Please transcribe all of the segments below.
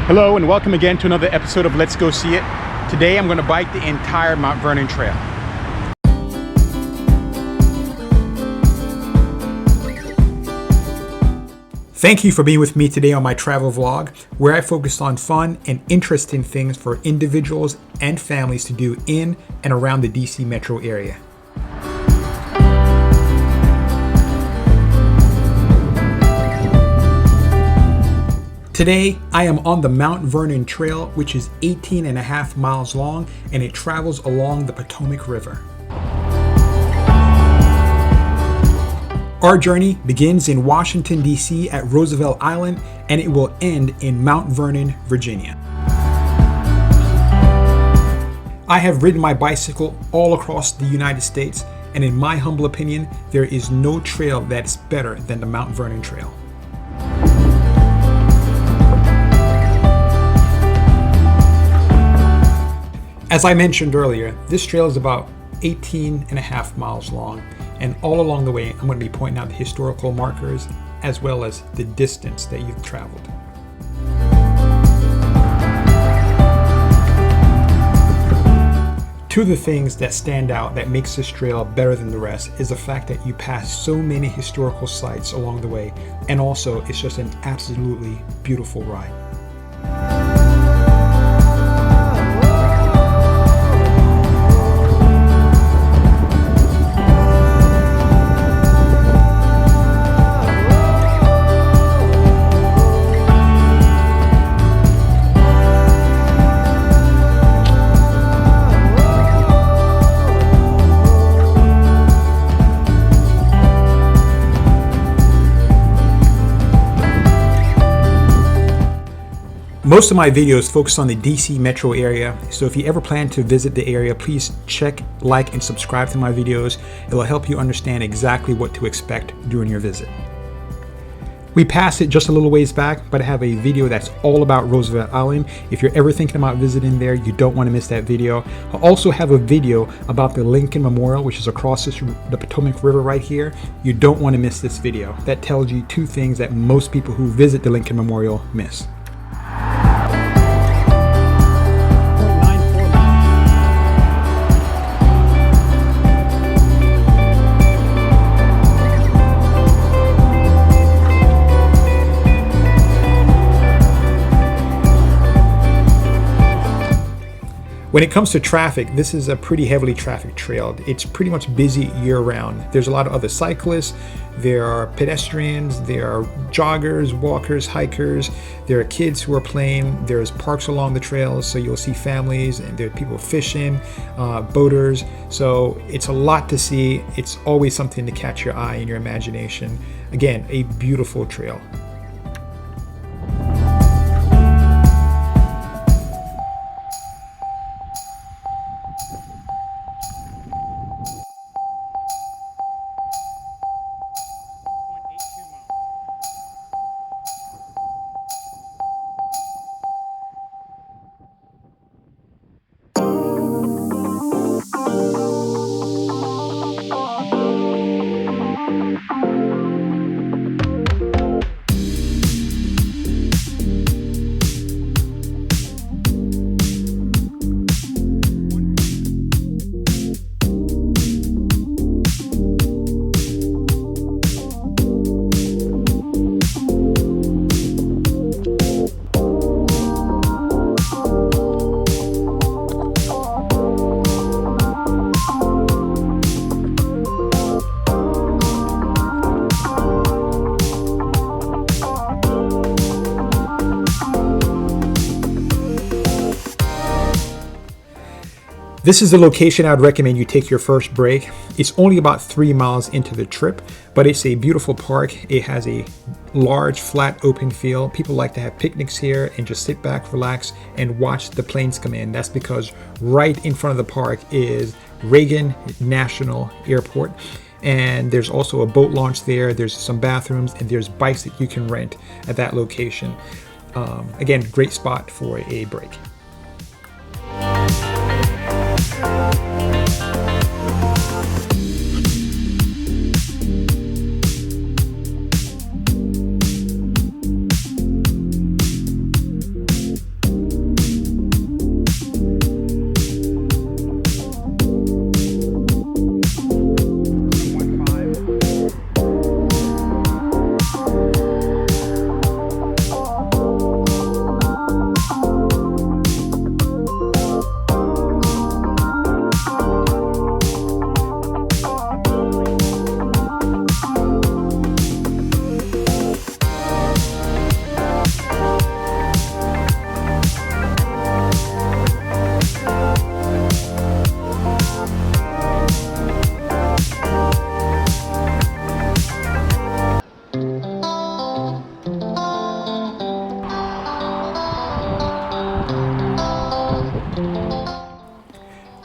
Hello and welcome again to another episode of Let's Go See It. Today I'm going to bike the entire Mount Vernon Trail. Thank you for being with me today on my travel vlog, where I focus on fun and interesting things for individuals and families to do in and around the DC metro area. Today, I am on the Mount Vernon Trail, which is 18.5 miles long, and it travels along the Potomac River. Our journey begins in Washington, D.C. at Roosevelt Island, and it will end in Mount Vernon, Virginia. I have ridden my bicycle all across the United States, and in my humble opinion, there is no trail that's better than the Mount Vernon Trail. As I mentioned earlier, this trail is about 18.5 miles long, and all along the way I'm going to be pointing out the historical markers as well as the distance that you've traveled. Two of the things that stand out that makes this trail better than the rest is the fact that you pass so many historical sites along the way, and also it's just an absolutely beautiful ride. Most of my videos focus on the DC metro area, so if you ever plan to visit the area, please check, like, and subscribe to my videos. It will help you understand exactly what to expect during your visit. We passed it just a little ways back, but I have a video that's all about Roosevelt Island. If you're ever thinking about visiting there, you don't want to miss that video. I also have a video about the Lincoln Memorial, which is across the Potomac River right here. You don't want to miss this video. That tells you two things that most people who visit the Lincoln Memorial miss. When it comes to traffic, this is a pretty heavily trafficked trail. It's pretty much busy year-round. There's a lot of other cyclists, there are pedestrians, there are joggers, walkers, hikers, there are kids who are playing, there's parks along the trails, so you'll see families, and there are people fishing, boaters. So it's a lot to see. It's always something to catch your eye and your imagination. Again, a beautiful trail. This is the location I would recommend you take your first break. It's only about 3 miles into the trip, but it's a beautiful park. It has a large, flat, open field. People like to have picnics here and just sit back, relax, and watch the planes come in. That's because right in front of the park is Reagan National Airport. And there's also a boat launch there. There's some bathrooms, and there's bikes that you can rent at that location. Again, great spot for a break.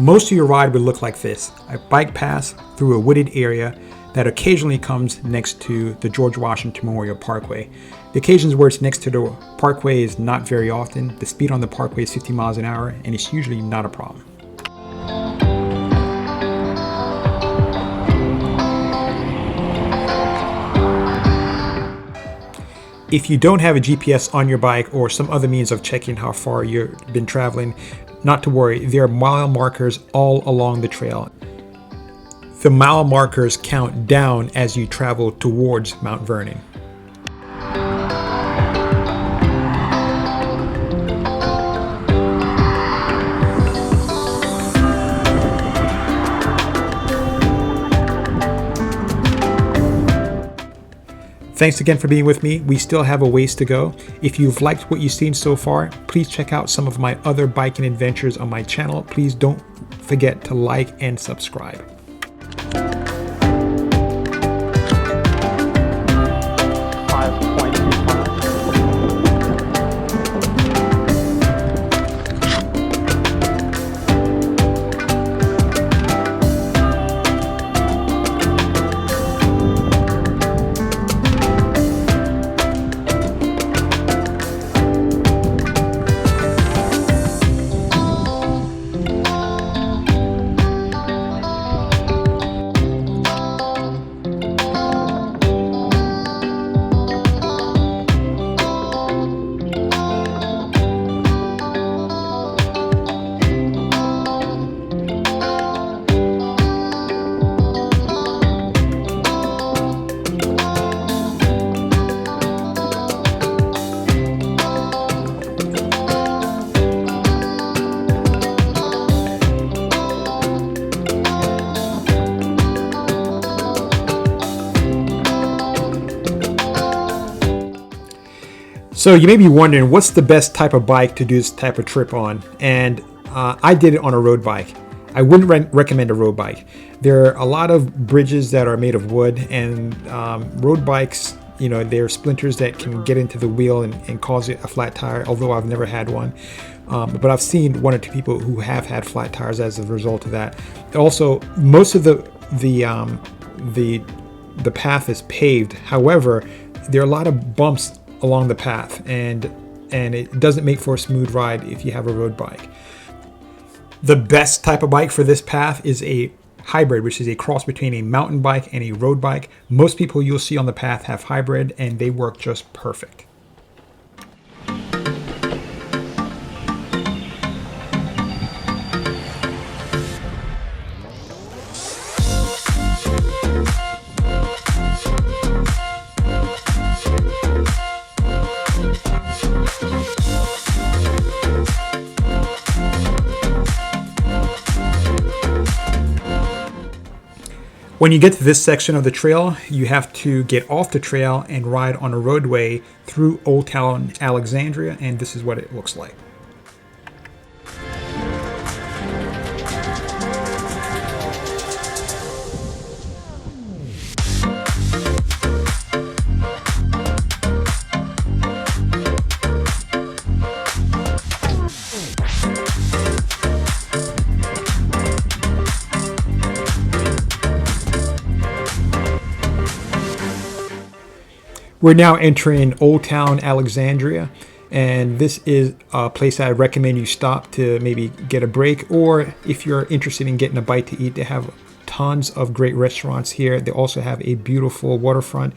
Most of your ride would look like this: a bike path through a wooded area that occasionally comes next to the George Washington Memorial Parkway. The occasions where it's next to the parkway is not very often. The speed on the parkway is 50 miles an hour, and it's usually not a problem. If you don't have a GPS on your bike or some other means of checking how far you've been traveling, not to worry, there are mile markers all along the trail. The mile markers count down as you travel towards Mount Vernon. Thanks again for being with me. We still have a ways to go. If you've liked what you've seen so far, please check out some of my other biking adventures on my channel. Please don't forget to like and subscribe. So you may be wondering, what's the best type of bike to do this type of trip on? And I did it on a road bike. I wouldn't recommend a road bike. There are a lot of bridges that are made of wood, and road bikes, you know, there are splinters that can get into the wheel and cause it a flat tire, although I've never had one. But I've seen one or two people who have had flat tires as a result of that. Also, most of the path is paved. However, there are a lot of bumps along the path, and it doesn't make for a smooth ride if you have a road bike. The best type of bike for this path is a hybrid, which is a cross between a mountain bike and a road bike. Most people you'll see on the path have hybrid, and they work just perfect. When you get to this section of the trail, you have to get off the trail and ride on a roadway through Old Town Alexandria, and this is what it looks like. We're now entering Old Town Alexandria, and this is a place I recommend you stop to maybe get a break, or if you're interested in getting a bite to eat. They have tons of great restaurants here. They also have a beautiful waterfront.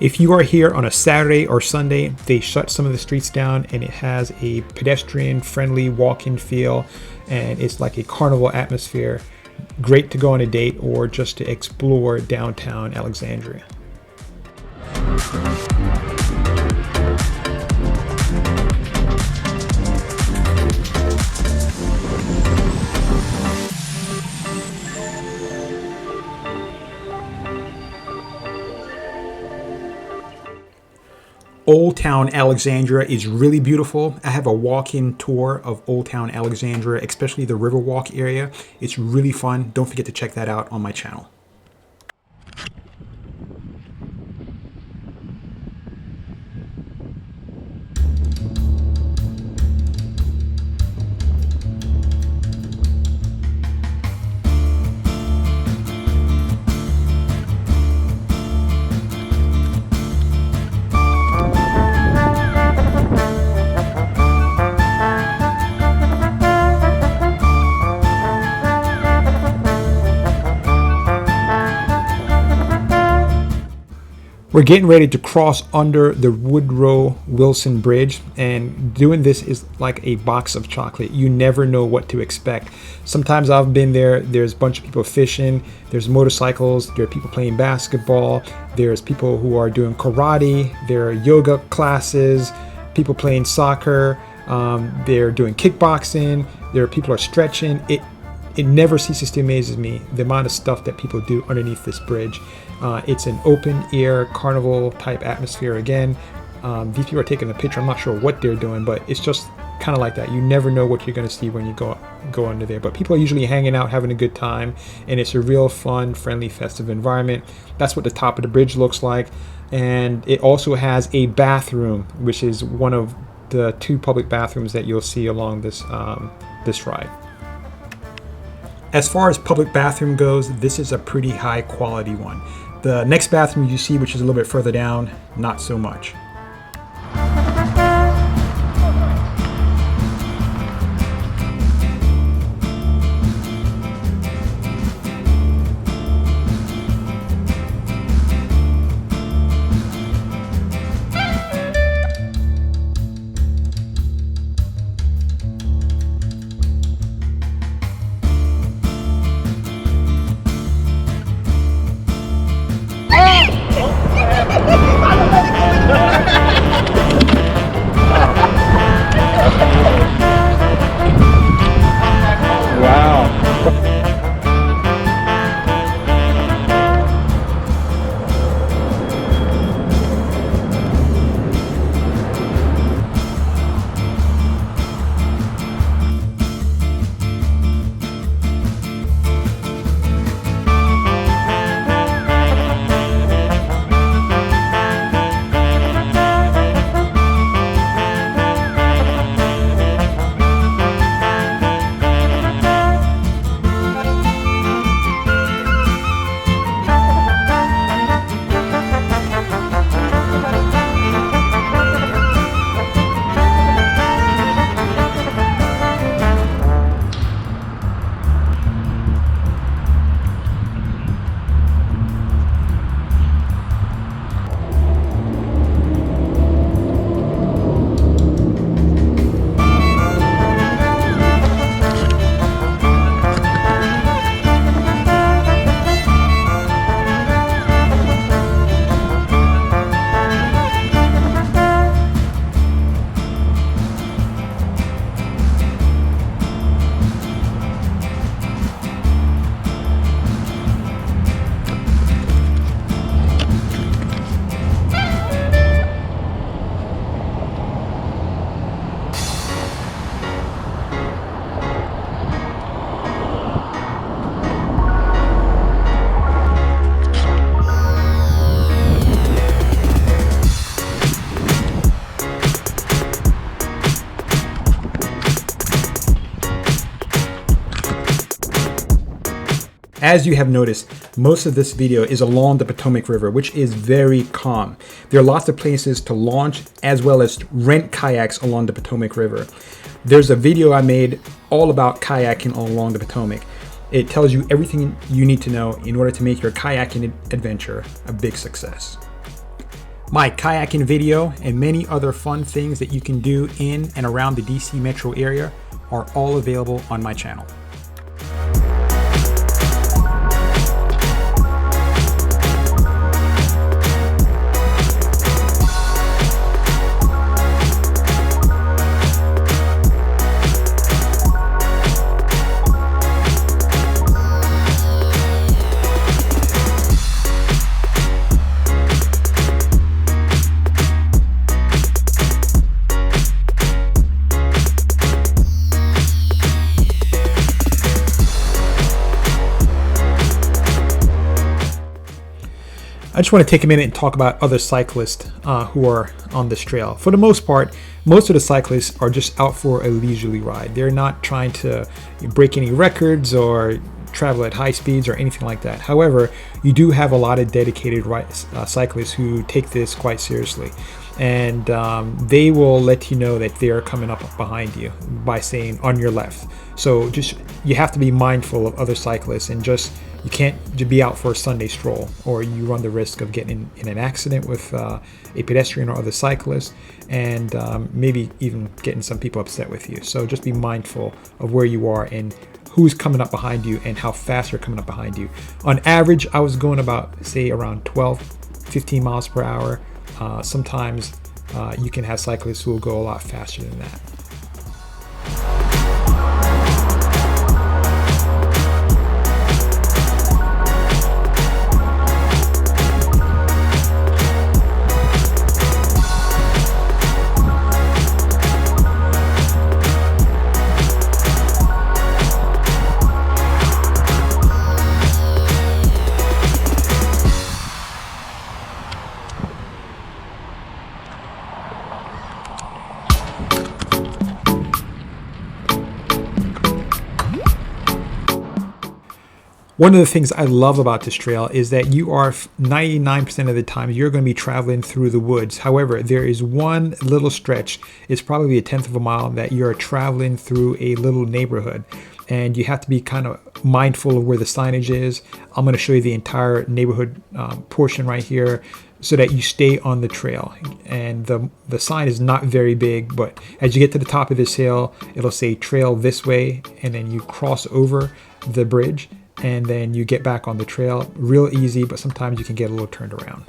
If you are here on a Saturday or Sunday, they shut some of the streets down, and it has a pedestrian-friendly walk-in feel, and it's like a carnival atmosphere. Great to go on a date or just to explore downtown Alexandria. Old Town Alexandria is really beautiful. I have a walk-in tour of Old Town Alexandria, especially the Riverwalk area. It's really fun. Don't forget to check that out on my channel. We're getting ready to cross under the Woodrow Wilson Bridge, and doing this is like a box of chocolate. You never know what to expect. Sometimes I've been there, there's a bunch of people fishing, there's motorcycles, there are people playing basketball, there's people who are doing karate, there are yoga classes, people playing soccer, they're doing kickboxing, there are people are stretching. It never ceases to amaze me the amount of stuff that people do underneath this bridge. It's an open air carnival type atmosphere again. These people are taking a picture. I'm not sure what they're doing, but it's just kind of like that. You never know what you're going to see when you go under there. But people are usually hanging out, having a good time, and it's a real fun, friendly, festive environment. That's what the top of the bridge looks like. And it also has a bathroom, which is one of the 2 public bathrooms that you'll see along this ride. As far as public bathroom goes, this is a pretty high quality one. The next bathroom you see, which is a little bit further down, not so much. As you have noticed, most of this video is along the Potomac River, which is very calm. There are lots of places to launch as well as rent kayaks along the Potomac River. There's a video I made all about kayaking along the Potomac. It tells you everything you need to know in order to make your kayaking adventure a big success. My kayaking video and many other fun things that you can do in and around the DC metro area are all available on my channel. I just want to take a minute and talk about other cyclists who are on this trail. For the most part, most of the cyclists are just out for a leisurely ride. They're not trying to break any records or travel at high speeds or anything like that. However, you do have a lot of dedicated cyclists who take this quite seriously. And they will let you know that they are coming up behind you by saying on your left. So just, you have to be mindful of other cyclists, and just, you can't be out for a Sunday stroll, or you run the risk of getting in an accident with a pedestrian or other cyclist, and maybe even getting some people upset with you. So just be mindful of where you are and who's coming up behind you and how fast they're coming up behind you. On average, I was going about, say, around 12, 15 miles per hour. Sometimes you can have cyclists who will go a lot faster than that. One of the things I love about this trail is that you are 99% of the time you're going to be traveling through the woods. However, there is one little stretch, it's probably a tenth of a mile, that you're traveling through a little neighborhood, and you have to be kind of mindful of where the signage is. I'm going to show you the entire neighborhood portion right here, so that you stay on the trail. And the sign is not very big, but as you get to the top of this hill, it'll say trail this way, and then you cross over the bridge, and then you get back on the trail. Real easy, but sometimes you can get a little turned around.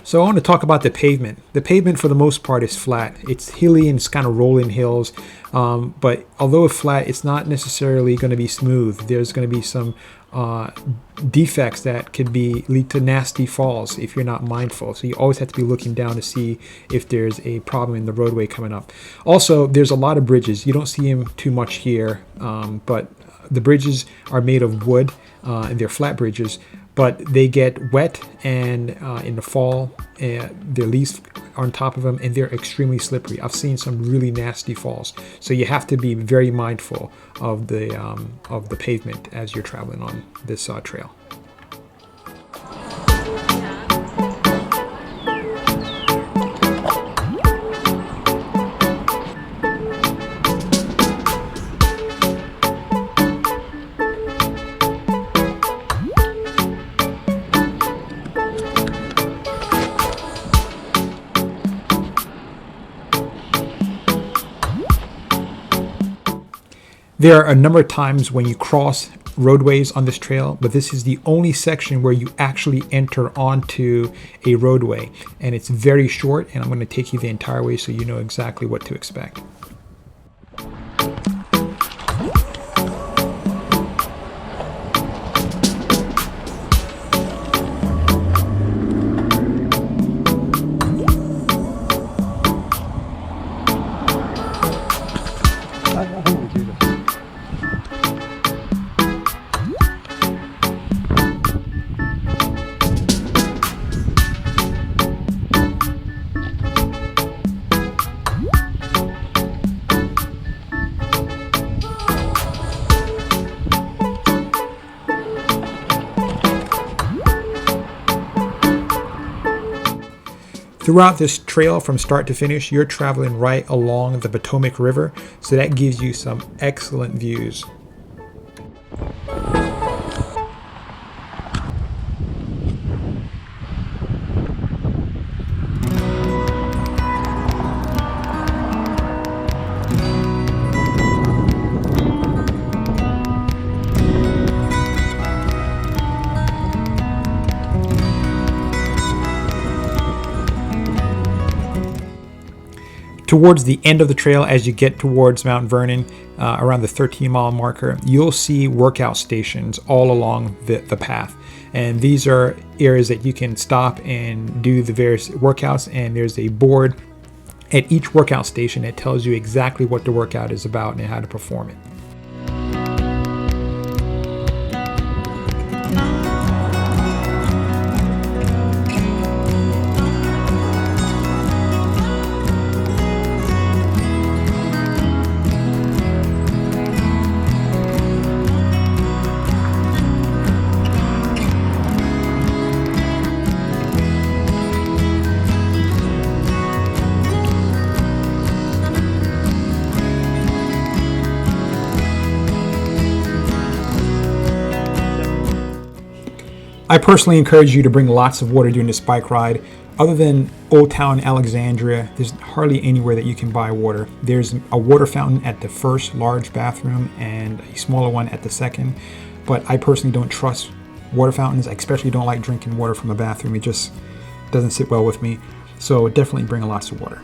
So I want to talk about the pavement. The pavement for the most part is flat. It's hilly and it's kind of rolling hills. But although it's flat, it's not necessarily going to be smooth. There's going to be some defects that could lead to nasty falls if you're not mindful. So you always have to be looking down to see if there's a problem in the roadway coming up. Also, there's a lot of bridges. You don't see them too much here, but the bridges are made of wood, and they're flat bridges, but they get wet, and in the fall, their leaves are on top of them, and they're extremely slippery. I've seen some really nasty falls. So you have to be very mindful of the pavement as you're traveling on this trail. There are a number of times when you cross roadways on this trail, but this is the only section where you actually enter onto a roadway, and it's very short, and I'm going to take you the entire way so you know exactly what to expect. Throughout this trail from start to finish, you're traveling right along the Potomac River, so that gives you some excellent views. Towards the end of the trail, as you get towards Mount Vernon, around the 13-mile marker, you'll see workout stations all along the path. And these are areas that you can stop and do the various workouts, and there's a board at each workout station that tells you exactly what the workout is about and how to perform it. I personally encourage you to bring lots of water during this bike ride. Other than Old Town Alexandria, there's hardly anywhere that you can buy water. There's a water fountain at the first large bathroom and a smaller one at the second. But I personally don't trust water fountains. I especially don't like drinking water from a bathroom. It just doesn't sit well with me. So definitely bring lots of water.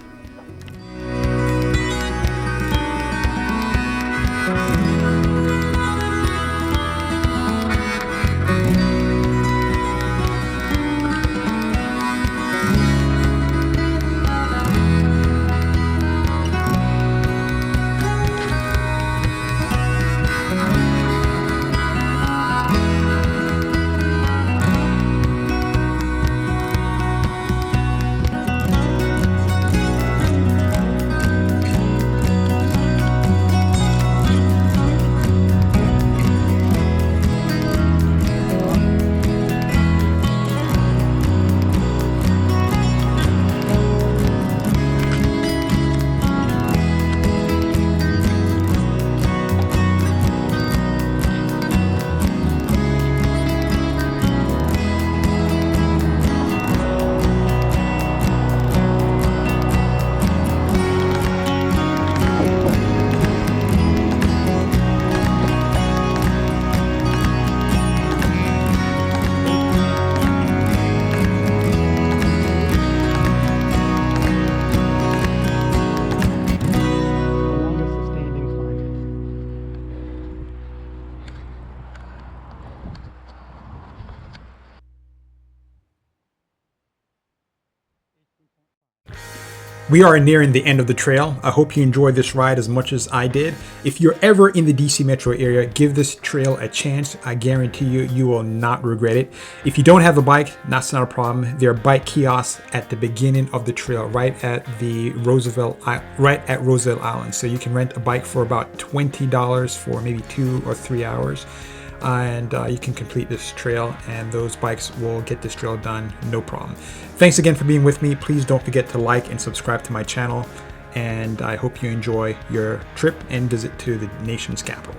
We are nearing the end of the trail. I hope you enjoyed this ride as much as I did. If you're ever in the DC metro area, give this trail a chance. I guarantee you, you will not regret it. If you don't have a bike, that's not a problem. There are bike kiosks at the beginning of the trail, right at Roosevelt Island. So you can rent a bike for about $20 for maybe 2 or 3 hours. And you can complete this trail, and those bikes will get this trail done no problem. Thanks again for being with me. Please don't forget to like and subscribe to my channel, and I hope you enjoy your trip and visit to the nation's capital.